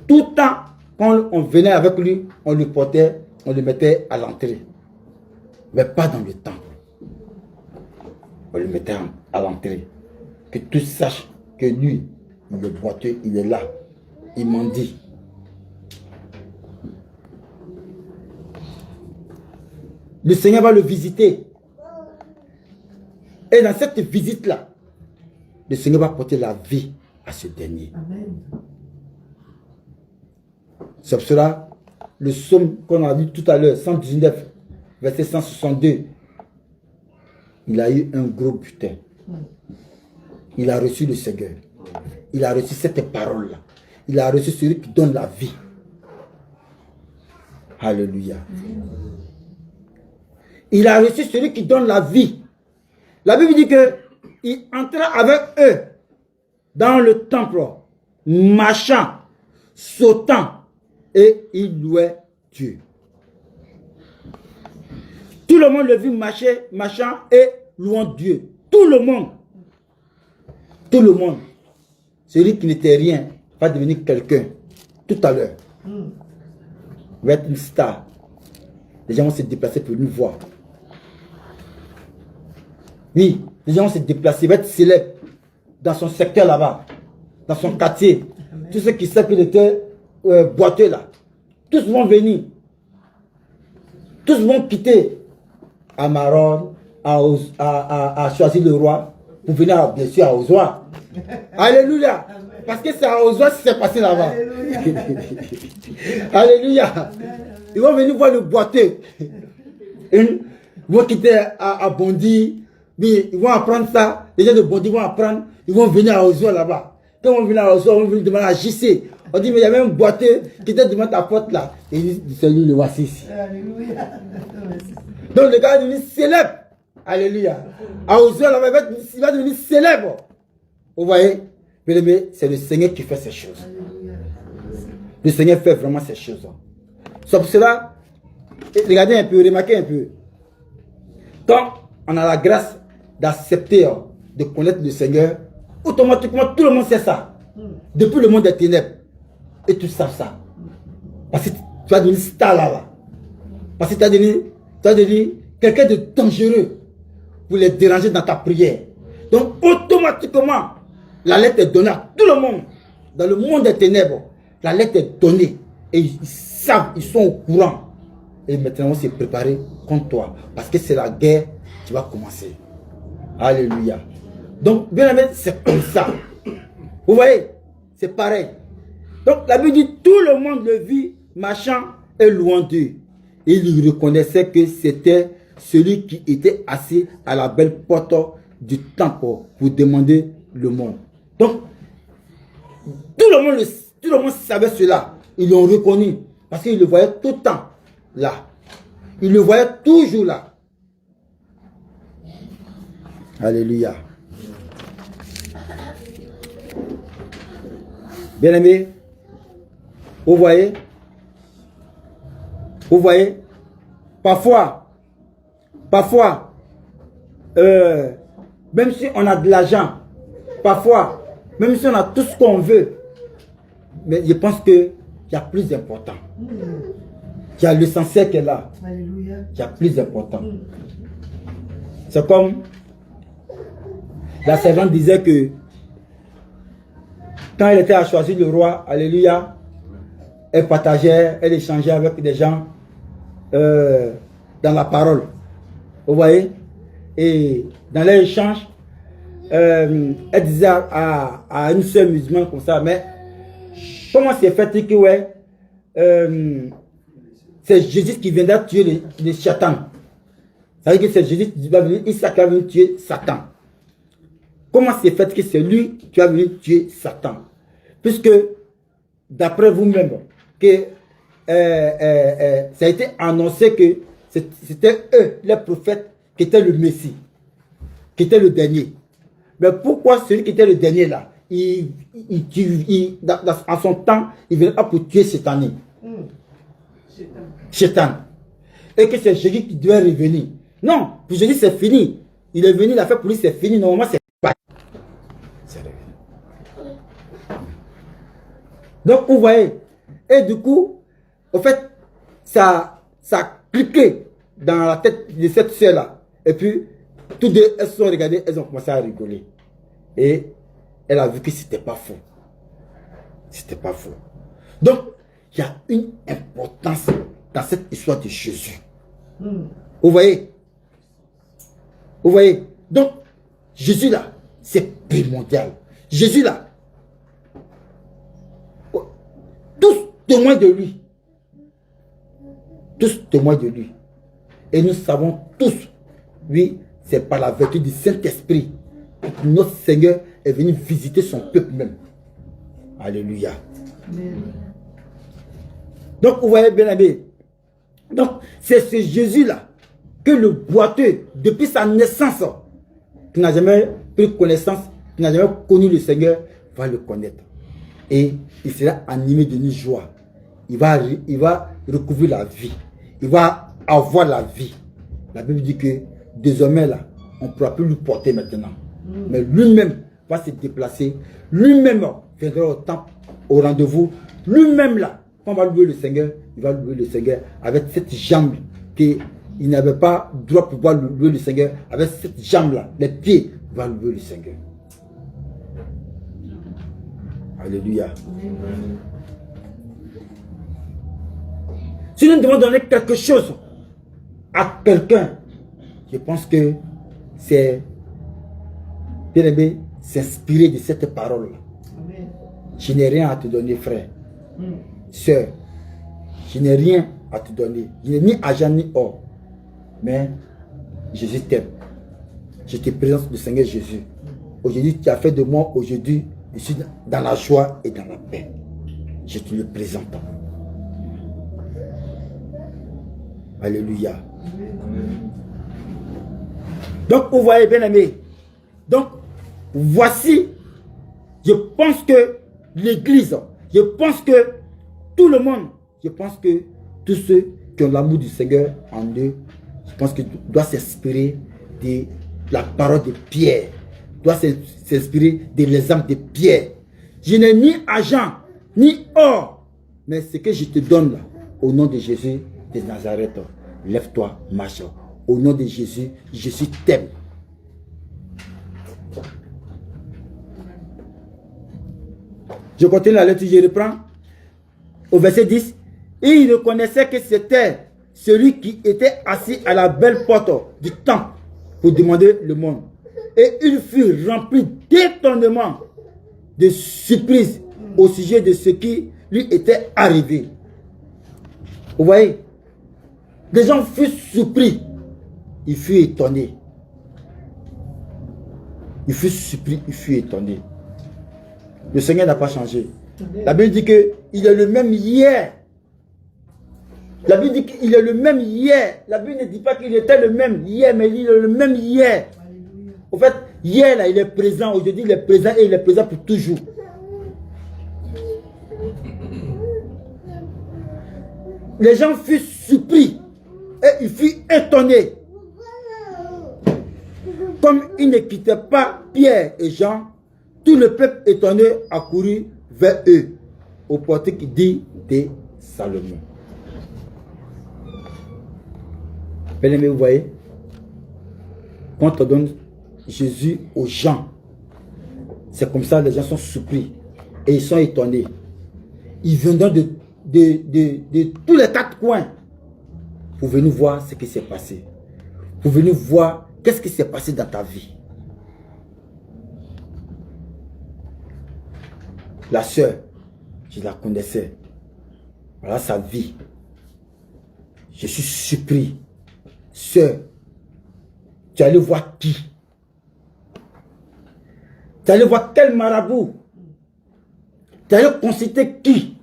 Tout le temps, quand on venait avec lui, on le portait, on le mettait à l'entrée. Mais pas dans le temple. On le mettait à l'entrée. Que tous sachent que lui, il est boiteux, il est là. Il m'en dit. Le Seigneur va le visiter. Et dans cette visite-là, le Seigneur va porter la vie à ce dernier. Amen. C'est pour cela, le psaume qu'on a lu tout à l'heure, 119, verset 162, il a eu un gros butin. Il a reçu le Seigneur. Il a reçu cette parole-là. Il a reçu celui qui donne la vie. Alléluia. Il a reçu celui qui donne la vie. La Bible dit que il entra avec eux dans le temple, marchant, sautant, et il louait Dieu. Tout le monde le vit marcher, marchant et louant Dieu. Tout le monde. Tout le monde. Celui qui n'était rien va devenir quelqu'un tout à l'heure. Va être une star. Les gens vont se déplacer pour nous voir. Oui, les gens vont se déplacer, va être célèbre dans son secteur là-bas, dans son quartier. Amen. Tous ceux qui savent qu'il était boiteux là, tous vont venir. Tous vont quitter Amaron, à choisir le roi, pour venir bien sûr à Ozoa. Alléluia. Parce que c'est à Ozoa qui s'est passé là-bas. Alléluia. Alléluia. Ils vont venir voir le boiteux. Ils vont quitter à Bondy. Mais ils vont apprendre ça. Les gens de Bondy vont apprendre. Ils vont venir à Ozoa là-bas. Quand ils vont venir à Ozoa, on va venir demander à JC. On dit, mais il y avait un boiteux qui était devant ta porte là. Et il dit, celui le voici ici. Alléluia. Donc le gars est devenu célèbre. Alléluia. À Ozoa là-bas, il va devenir célèbre. Vous voyez? Bien aimé, c'est le Seigneur qui fait ces choses. Alléluia. Le Seigneur fait vraiment ces choses. C'est pour cela, regardez un peu, remarquez un peu. Quand on a la grâce d'accepter, de connaître le Seigneur, automatiquement tout le monde sait ça. Depuis le monde des ténèbres. Et tu sais ça. Parce que tu as devenu star là. Parce que tu as devenu quelqu'un de dangereux pour les déranger dans ta prière. Donc automatiquement, la lettre est donnée à tout le monde. Dans le monde des ténèbres, la lettre est donnée. Et ils savent, ils sont au courant. Et maintenant, on s'est préparé contre toi. Parce que c'est la guerre qui va commencer. Alléluia. Donc, bien aimé, c'est comme ça. Vous voyez, c'est pareil. Donc, la Bible dit, tout le monde le vit, marchant et louant Dieu. Et il reconnaissait que c'était celui qui était assis à la belle porte du temple pour demander le monde. Donc, tout le monde savait cela. Ils l'ont reconnu. Parce qu'ils le voyaient tout le temps là. Ils le voyaient toujours là. Alléluia. Bien aimé, vous voyez, parfois, même si on a de l'argent, parfois, même si on a tout ce qu'on veut, mais je pense qu'il y a plus important. Il y a l'essentiel qui est là. Alléluia. Il y a plus important. C'est comme la servante disait que quand elle était à choisir le roi, alléluia, elle partageait, elle échangeait avec des gens dans la parole. Vous voyez? Et dans les échanges, elle disait à une seule musulmane comme ça, mais comment c'est fait que ouais, c'est Jésus qui viendra tuer les Satan. Ça veut dire que c'est Jésus qui va venir, Issa qui va venir tuer Satan. Comment c'est fait que c'est lui qui va venir tuer Satan? Puisque, d'après vous-même, que ça a été annoncé que c'était eux, les prophètes, qui étaient le Messie, qui était le dernier. Mais pourquoi celui qui était le dernier là, en son temps, il venait pour tuer Satan. Satan. Et que c'est Jésus qui devait revenir. Non, pour Jésus c'est fini. Il est venu, il a fait pour lui, c'est fini. Normalement, c'est pas. Donc, vous voyez. Et du coup, en fait, ça a cliqué dans la tête de cette sœur-là. Et puis, toutes deux, elles se sont regardées, elles ont commencé à rigoler. Et elle a vu que c'était pas faux. C'était pas faux. Donc, il y a une importance dans cette histoire de Jésus. Vous voyez? Vous voyez? Donc, Jésus là, c'est primordial. Jésus là, tous témoins de lui. Tous témoins de lui. Et nous savons tous, oui, c'est par la vertu du Saint-Esprit que notre Seigneur est venu visiter son peuple même. Alléluia. Amen. Donc, vous voyez bien aimé. Donc, c'est ce Jésus-là que le boiteux, depuis sa naissance, qui n'a jamais pris connaissance, qui n'a jamais connu le Seigneur, va le connaître. Et il sera animé d'une joie. Il va recouvrir la vie. Il va avoir la vie. La Bible dit que désormais, là, on ne pourra plus lui porter maintenant. Mais lui-même va se déplacer. Lui-même viendra au temple, au rendez-vous. Lui-même, là, quand on va louer le Seigneur, il va louer le Seigneur avec cette jambe qu'il n'avait pas droit pour pouvoir louer le Seigneur. Avec cette jambe-là, les pieds, il va louer le Seigneur. Alléluia. Si nous devons donner quelque chose à quelqu'un, je pense que c'est, bien aimé, s'inspirer de cette parole-là. Je n'ai rien à te donner, frère. Sœur, je n'ai rien à te donner. Je n'ai ni argent ni or. Mais Jésus t'aime. Je te présente le Seigneur Jésus. Aujourd'hui, tu as fait de moi, aujourd'hui, je suis dans la joie et dans la paix. Je te le présente. Alléluia. Donc, vous voyez, bien aimé. Donc, voici Je pense que l'église, je pense que tout le monde, je pense que tous ceux qui ont l'amour du Seigneur en eux, je pense qu'ils doivent s'inspirer de la parole de Pierre, doivent s'inspirer de l'exemple de Pierre. Je n'ai ni argent, ni or, mais ce que je te donne là, au nom de Jésus de Nazareth, lève-toi, marche. Au nom de Jésus, Jésus t'aime. Je continue la lecture, je reprends. Au verset 10, et il reconnaissait que c'était celui qui était assis à la belle porte du temple pour demander le monde. Et il fut rempli d'étonnement, de surprise au sujet de ce qui lui était arrivé. Vous voyez, les gens furent surpris, il fut étonné. Il fut surpris, il fut étonné. Le Seigneur n'a pas changé. La Bible dit qu'il est le même hier. La Bible dit qu'il est le même hier. La Bible ne dit pas qu'il était le même hier, mais il est le même hier. En fait, hier, là, il est présent. Aujourd'hui, il est présent et il est présent pour toujours. Les gens furent surpris et ils furent étonnés. Comme ils ne quittaient pas Pierre et Jean, tout le peuple étonné accourut vers eux, au portique dit de Salomon. Bien-aimés, vous voyez, quand on donne Jésus aux gens, c'est comme ça, les gens sont surpris et ils sont étonnés. Ils viendront de tous les quatre coins pour venir voir ce qui s'est passé, pour venir voir qu'est-ce qui s'est passé dans ta vie. La sœur, je la connaissais. Voilà sa vie. Je suis surpris. Sœur, tu allais voir qui? Tu allais voir quel marabout? Tu allais consulter qui?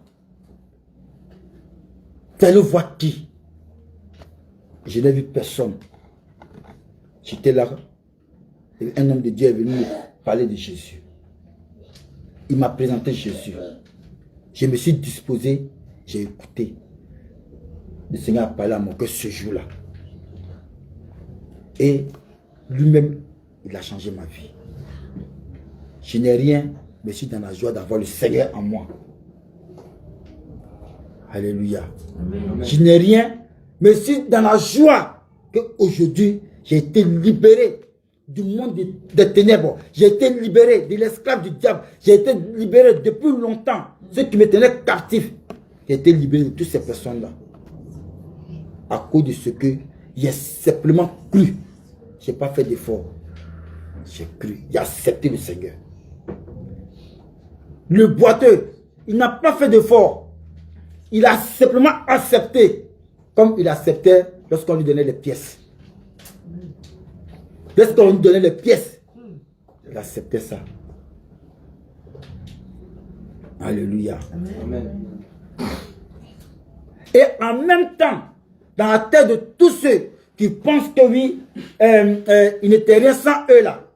Tu allais voir qui? Je n'ai vu personne. J'étais là. Et un homme de Dieu est venu me parler de Jésus. Il m'a présenté Jésus. Je me suis disposé, j'ai écouté. Le Seigneur a parlé à mon cœur ce jour-là. Et lui-même, il a changé ma vie. Je n'ai rien, mais je suis dans la joie d'avoir le Seigneur en moi. Alléluia. Amen. Je n'ai rien, mais je suis dans la joie qu'aujourd'hui, j'ai été libéré du monde des ténèbres. J'ai été libéré de l'esclave du diable. J'ai été libéré depuis longtemps. Ceux qui me tenaient captif. J'ai été libéré de toutes ces personnes-là. À cause de ce que j'ai simplement cru. Je n'ai pas fait d'effort. J'ai cru. J'ai accepté le Seigneur. Le boiteux, il n'a pas fait d'effort. Il a simplement accepté. Comme il acceptait lorsqu'on lui donnait les pièces. Lorsqu'on lui donnait les pièces, il acceptait ça. Alléluia. Amen. Et en même temps, dans la tête de tous ceux qui pensent que oui, il n'était rien sans eux là.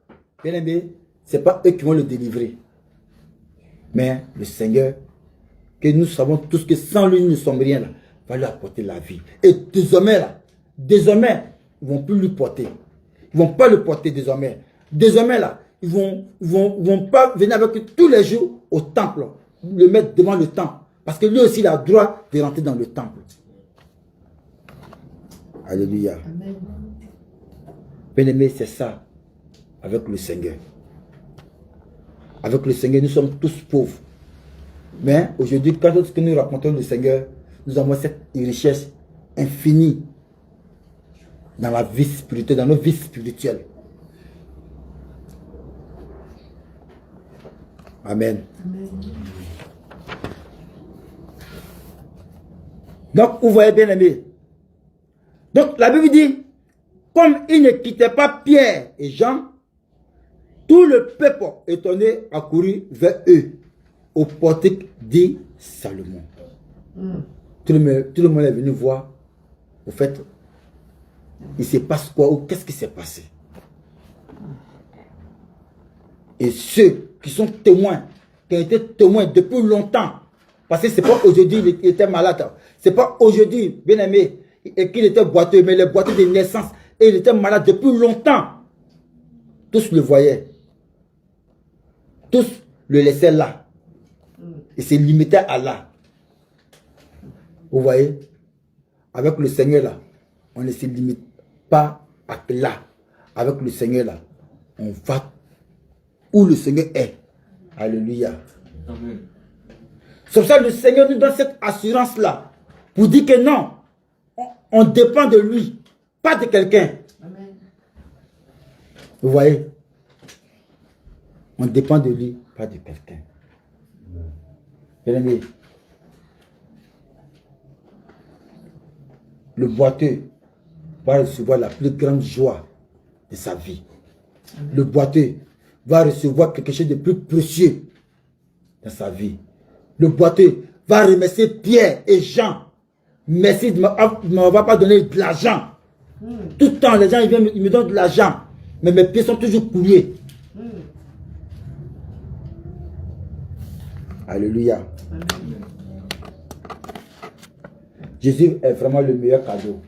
Bien aimé, ce n'est pas eux qui vont le délivrer. Mais le Seigneur, que nous savons tous que sans lui, nous ne sommes rien là, va lui apporter la vie. Et désormais là, désormais, ils ne vont plus lui porter. Ils ne vont pas le porter désormais. Désormais là, ils vont pas venir avec lui tous les jours au temple, le mettre devant le temple. Parce que lui aussi, il a le droit de rentrer dans le temple. Alléluia. Bien-aimé, c'est ça avec le Seigneur. Avec le Seigneur, nous sommes tous pauvres. Mais aujourd'hui, quand nous racontons le Seigneur, nous avons cette richesse infinie dans la vie spirituelle, dans nos vies spirituelles. Amen. Amen. Donc, vous voyez bien aimé. Donc, la Bible dit, comme ils ne quittaient pas Pierre et Jean, tout le peuple étonné accourut vers eux, au portique dit Salomon. Tout le monde est venu voir, au fait, il se passe quoi ou qu'est-ce qui s'est passé. Et ceux qui sont témoins qui ont été témoins depuis longtemps. Parce que ce n'est pas aujourd'hui qu'il était malade. Ce n'est pas aujourd'hui, bien aimé, et qu'il était boiteux, mais les boiteux de naissance. Et il était malade depuis longtemps. Tous le voyaient. Tous le laissaient là. Et se limitaient à là. Vous voyez? Avec le Seigneur là, on ne se limite pas à là. Avec le Seigneur là, on va où le Seigneur est. Alléluia. Amen. C'est pour ça que le Seigneur nous donne cette assurance là. Pour dire que non, on dépend de lui, pas de quelqu'un. Vous voyez? On dépend de lui, pas de quelqu'un. Bien aimé, le boiteux va recevoir la plus grande joie de sa vie. Le boiteux va recevoir quelque chose de plus précieux dans sa vie. Le boiteux va remercier Pierre et Jean. Merci de ne m'avoir pas donné de l'argent. Tout le temps, les gens ils me donnent de l'argent. Mais mes pieds sont toujours coulés. Alléluia. Jésus est vraiment le meilleur cadeau.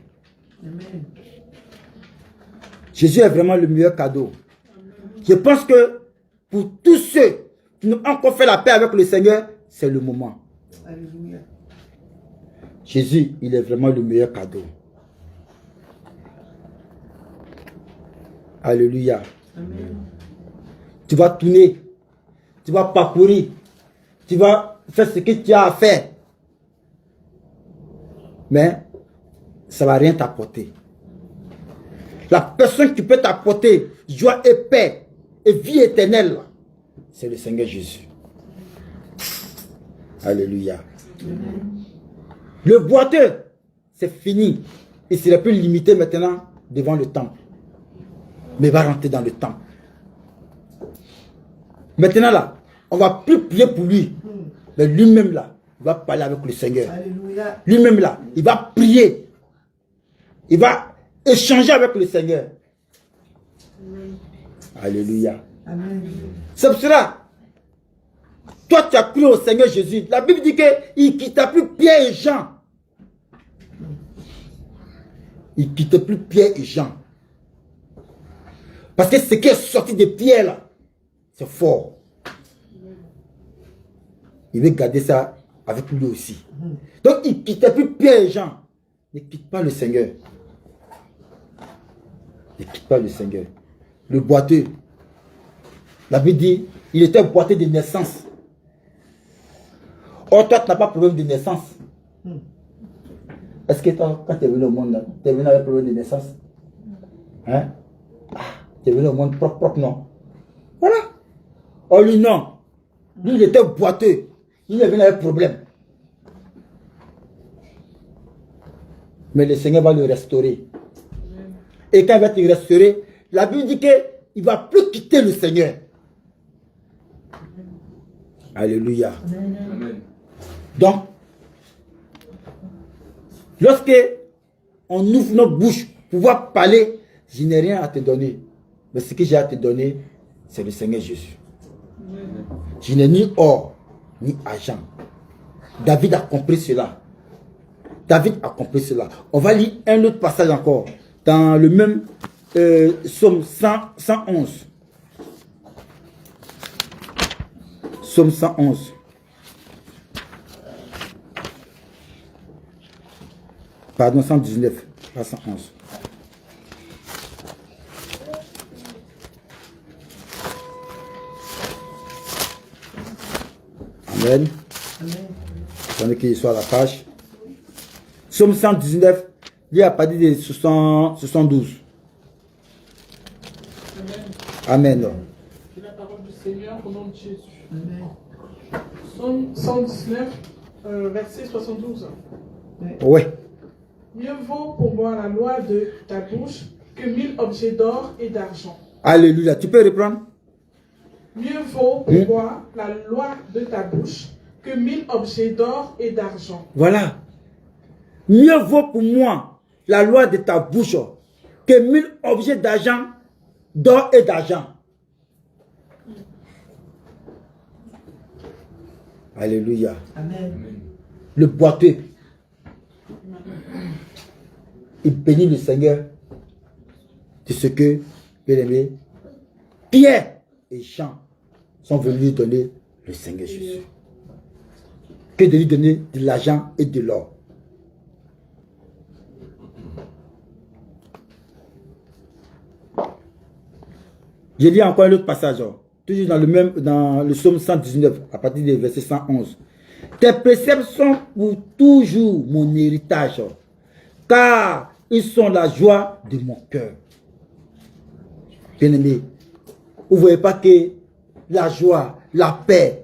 Jésus est vraiment le meilleur cadeau. Je pense que pour tous ceux qui n'ont encore fait la paix avec le Seigneur, c'est le moment. Alléluia. Jésus, il est vraiment le meilleur cadeau. Alléluia. Amen. Tu vas tourner, tu vas parcourir, tu vas faire ce que tu as à faire. Mais ça ne va rien t'apporter. La personne qui peut t'apporter joie et paix et vie éternelle, c'est le Seigneur Jésus. Alléluia. Le boiteux, c'est fini. Il ne sera plus limité maintenant devant le temple. Mais il va rentrer dans le temple. Maintenant là, on ne va plus prier pour lui. Mais lui-même là, il va parler avec le Seigneur. Alléluia. Lui-même là, il va prier. Il va échanger avec le Seigneur. Alléluia. Amen. C'est pour cela. Toi, tu as cru au Seigneur Jésus. La Bible dit qu'il ne quitta plus Pierre et Jean. Il ne quittait plus Pierre et Jean. Parce que ce qui est sorti de Pierre là, c'est fort. Il veut garder ça avec lui aussi. Donc il ne quittait plus Pierre et Jean. Ne quitte pas le Seigneur. Ne quitte pas le Seigneur. Le boiteux. La Bible dit, il était boiteux de naissance. Or, toi, tu n'as pas de problème de naissance. Est-ce que toi, quand tu es venu au monde, tu es venu avec un problème de naissance? Hein? Tu es venu au monde propre, non? Voilà. Oh, lui, non. Lui, il était boiteux. Il est venu avec un problème. Mais le Seigneur va le restaurer. Et quand il va te restaurer, la Bible dit qu'il ne va plus quitter le Seigneur. Alléluia. Amen. Donc, lorsque on ouvre notre bouche pour pouvoir parler, je n'ai rien à te donner. Mais ce que j'ai à te donner, c'est le Seigneur Jésus. Je n'ai ni or, ni argent. David a compris cela. David a compris cela. On va lire un autre passage encore. Dans le même Psaume 111. Psaume 111. Pardon, 119, pas 111. Amen. Attendez qu'il soit à la page. Psaume 119, il y a partir de 72. Amen. C'est la parole du Seigneur au nom de Jésus. Amen. Psaume 119, verset 72. Oui. Mieux vaut pour moi la loi de ta bouche que 1000 objets d'or et d'argent. Alléluia. Tu peux reprendre? Mieux vaut pour moi la loi de ta bouche que 1000 objets d'or et d'argent. Voilà. Mieux vaut pour moi la loi de ta bouche que 1000 objets d'argent, d'or et d'argent. Alléluia. Amen. Le boiteux, il bénit le Seigneur de ce que, bien aimé, Pierre et Jean sont venus lui donner le Seigneur Jésus. Que de lui donner de l'argent et de l'or. Je lis encore un autre passage, toujours dans le psaume 119, à partir du verset 111. Tes préceptes sont pour toujours mon héritage, car ils sont la joie de mon cœur. Bien-aimé, vous ne voyez pas que la joie, la paix,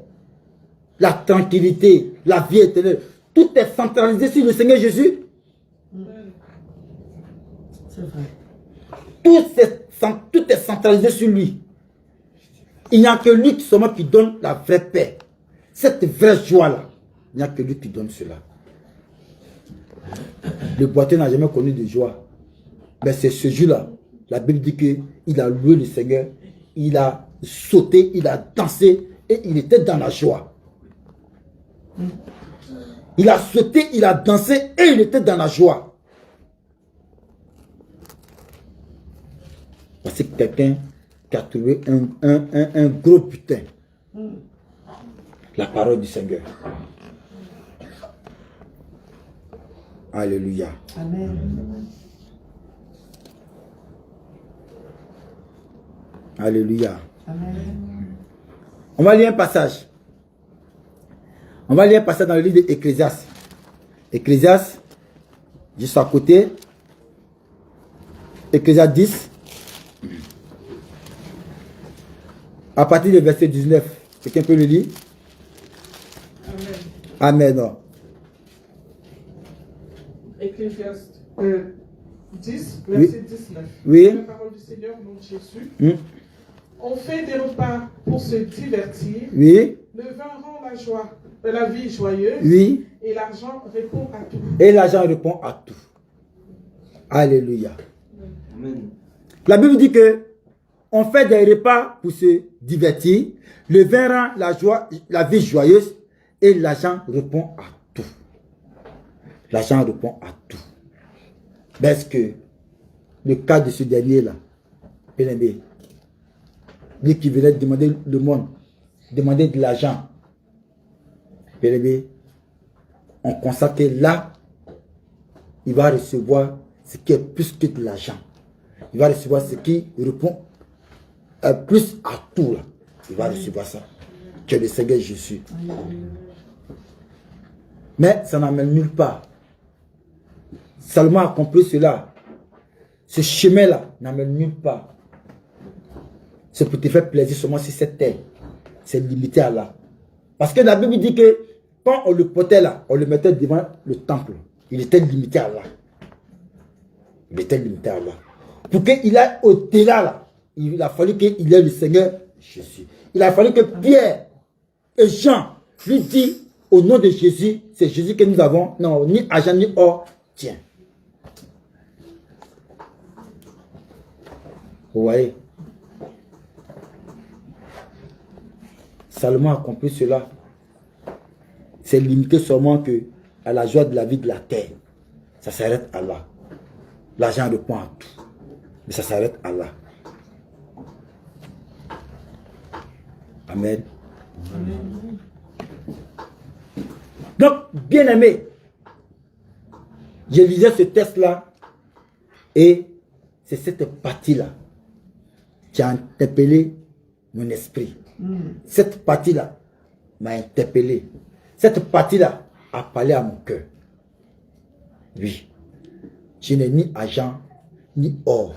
la tranquillité, la vie éternelle, tout est centralisé sur le Seigneur Jésus. C'est vrai. Tout est centralisé sur lui. Il n'y a que lui seulement qui donne la vraie paix. Cette vraie joie-là, il n'y a que lui qui donne cela. Le boiteux n'a jamais connu de joie. Mais c'est ce jour-là, la Bible dit qu'il a loué le Seigneur, il a sauté, il a dansé et il était dans la joie. Il a sauté, il a dansé et il était dans la joie. Voici quelqu'un qui a trouvé un gros butin. La parole du Seigneur. Alléluia. Amen. Alléluia. Amen. On va lire un passage. On va lire un passage dans le livre d'Ecclésiaste. Ecclésiaste, juste à côté. Ecclésiaste 10. À partir du verset 19. Quelqu'un peut le lire? Amen. Amen. Ecclésiaste 10, verset 19. Oui. La parole du Seigneur, nom de Jésus. On fait des repas pour se divertir. Oui. Le vin rend la joie, la vie joyeuse. Oui. Et l'argent répond à tout. Et l'argent répond à tout. Alléluia. Amen. La Bible dit que on fait des repas pour se divertir. Le vin rend la joie, la vie joyeuse. Et l'argent répond à tout. L'argent répond à tout. Mais est-ce que le cas de ce dernier-là, lui qui venait demander le monde, demander de l'argent, on constate que là, il va recevoir ce qui est plus que de l'argent. Il va recevoir ce qui répond plus à tout. Là. Il va recevoir ça. Que le Seigneur Jésus. Mais ça n'amène nulle part. Seulement accomplir cela. Ce chemin-là n'amène nulle part. C'est pour te faire plaisir seulement sur cette terre. C'est limité à là. Parce que la Bible dit que quand on le portait là, on le mettait devant le temple. Il était limité à là. Il était limité à là. Pour qu'il aille au-delà là, il a fallu qu'il ait le Seigneur Jésus. Il a fallu que Pierre et Jean lui disent au nom de Jésus, c'est Jésus que nous avons, non, ni argent ni or, tiens. Vous voyez? Seulement accomplir cela, c'est limité seulement que à la joie de la vie de la terre. Ça s'arrête à là. L'argent répond à tout. Mais ça s'arrête à là. Amen. Amen. Donc, bien aimé, je lisais ce texte-là et c'est cette partie-là qui a interpellé mon esprit. Cette partie-là m'a interpellé. Cette partie-là a parlé à mon cœur. Oui, je n'ai ni argent, ni or,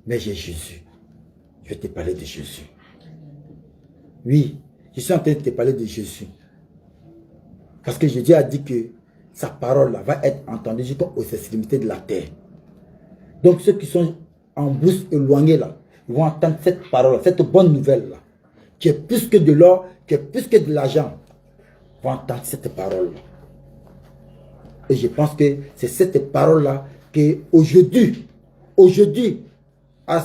mais j'ai Jésus. Je vais te parler de Jésus. Oui, je suis en train de te parler de Jésus. Parce que Jésus a dit que sa parole là, va être entendue jusqu'aux extrémités de la terre. Donc ceux qui sont en brousse éloignés là, ils vont entendre cette parole, cette bonne nouvelle là, qui est plus que de l'or, qui est plus que de l'argent. Ils vont entendre cette parole là. Et je pense que c'est cette parole là que aujourd'hui, à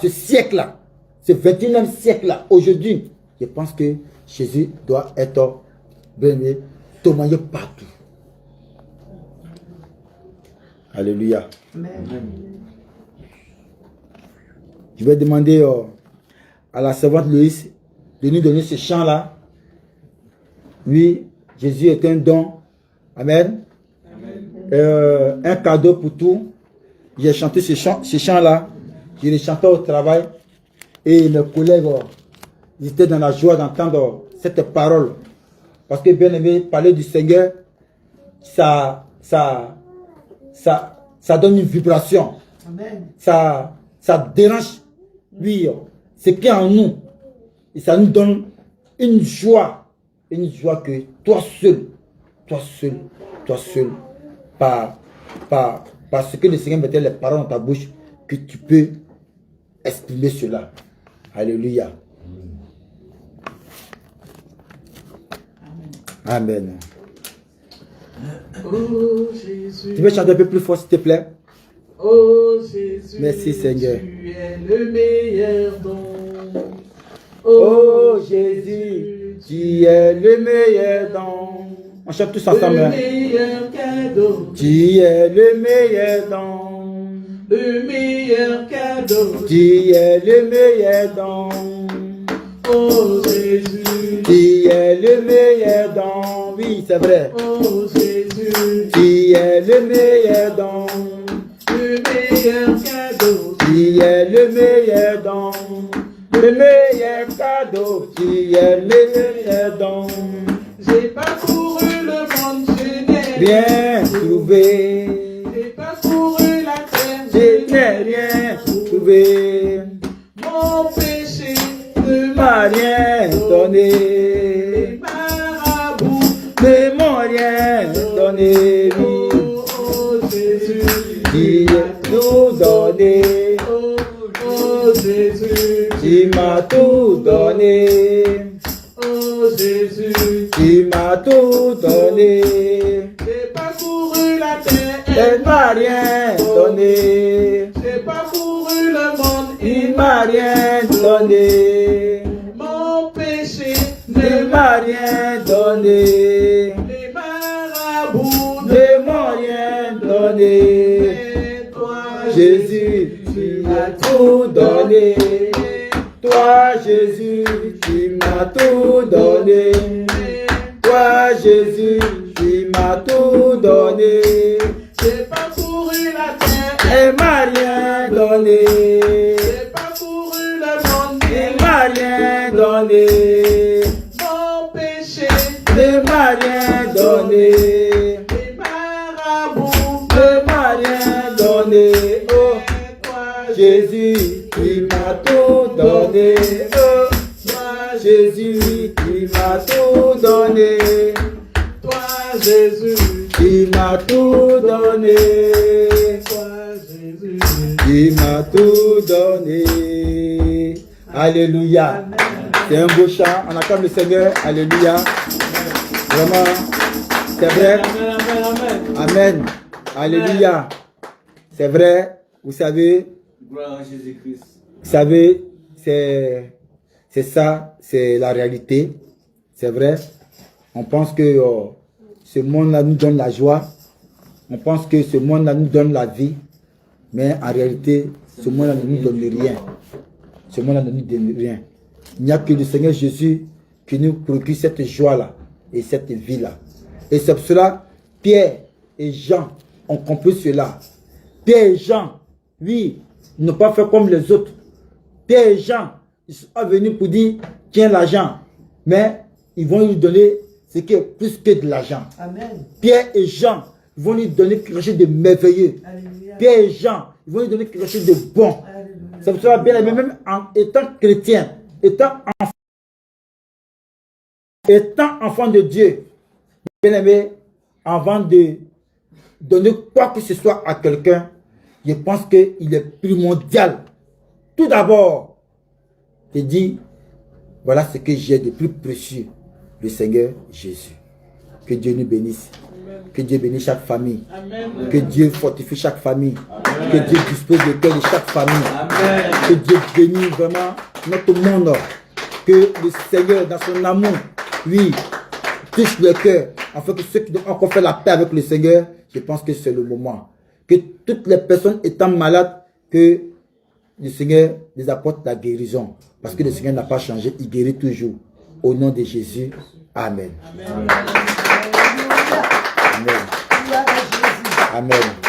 ce siècle là, ce 21e siècle là, aujourd'hui, je pense que Jésus doit être béni, témoigné partout. Alléluia. Amen. Je vais demander à la servante Louise de nous donner ce chant-là. Oui, Jésus est un don. Amen. Un cadeau pour tout. J'ai chanté ce chant-là. Je l'ai chanté au travail. Et mes collègues, ils étaient dans la joie d'entendre cette parole. Parce que bien aimé, parler du Seigneur, ça donne une vibration. Amen. Ça dérange, oui, ce qui est en nous. Et ça nous donne une joie que toi seul, par ce que le Seigneur mettait les paroles dans ta bouche, que tu peux exprimer cela. Alléluia. Amen. Oh Jésus. Tu veux chanter un peu plus fort, s'il te plaît? Oh Jésus. Merci, Seigneur. Tu es le meilleur don. Oh Jésus, tu es le meilleur don. On chante tous ensemble. Le meilleur cadeau. Tu es le meilleur don. Le meilleur cadeau. Tu es le meilleur don. Oh Jésus. Tu es le meilleur don. Oui, c'est vrai. Oh Jésus. Tu es le meilleur don. Le meilleur cadeau. Tu es le meilleur don. Le meilleur cadeau. Tu es le meilleur don. J'ai parcouru le monde, je n'ai Rien trouvé. J'ai parcouru la terre, Je n'ai rien trouvé. Mon péché ne M'a rien donné. Les marabouts Ne m'ont rien donné. Oh Jésus. Tu as tout donné. Oh Jésus. Tu m'as tout donné. Oh Jésus. Tu m'as tout donné. J'ai parcouru la terre. Elle m'a rien donné. J'ai parcouru le monde. Il m'a rien donné. Mon péché Ne ne m'a rien donné. Les marabouts Ne m'ont rien donné. Mais toi, Jésus, tu m'as tout donné. Toi, Jésus, tu m'as tout donné. Toi, Jésus, tu m'as tout donné. J'ai parcouru la terre. Elle m'a rien donné. J'ai parcouru le monde. Il m'a rien donné. Mon péché Ne m'a rien donné. Les marabouts Ne m'a rien donné. Oh, Mais toi, Jésus, tu m'as tout donné. Oh, toi, Jésus, tu m'as tout donné. toi, Jésus. Tu m'as tout donné. Toi, Jésus. Tu m'as tout donné. Alléluia. C'est un beau chant. On acclame le Seigneur. Alléluia. Vraiment, c'est vrai. Amen. Alléluia. C'est vrai. Vous savez, Gloire à Jésus-Christ. vous savez, c'est ça, c'est la réalité. C'est vrai. On pense que ce monde-là nous donne la joie. On pense que ce monde-là nous donne la vie. Mais en réalité, ce monde-là ne nous donne rien. Ce monde-là ne nous donne rien. Il n'y a que le Seigneur Jésus qui nous procure cette joie-là et cette vie-là. Et c'est pour cela, Pierre et Jean ont compris cela. Pierre et Jean, oui, ils n'ont pas fait comme les autres. Pierre et Jean, ils sont venus pour dire, tiens l'argent. Mais ils vont lui donner ce qui est plus que de l'argent. Amen. Pierre et Jean, ils vont lui donner quelque chose de merveilleux. Alléluia. Pierre et Jean, ils vont lui donner quelque chose de bon. Alléluia. C'est pour cela, bien aimé, même en étant chrétien, étant enfant de Dieu, bien aimé, avant de donner quoi que ce soit à quelqu'un, je pense qu'il est primordial. Tout d'abord, de dire, voilà ce que j'ai de plus précieux, le Seigneur Jésus. Que Dieu nous bénisse. Que Dieu bénisse chaque famille. Amen. Que Dieu fortifie chaque famille. Que Dieu dispose de cœur de chaque famille. Amen. Que Dieu bénisse vraiment notre monde. Que le Seigneur, dans son amour, oui, touche le cœur, afin que ceux qui doivent encore faire la paix avec le Seigneur, je pense que c'est le moment. Que toutes les personnes étant malades, que le Seigneur les apporte la guérison. Parce que le Seigneur n'a pas changé, il guérit toujours. Au nom de Jésus, Amen. Amen. Amen. Amen.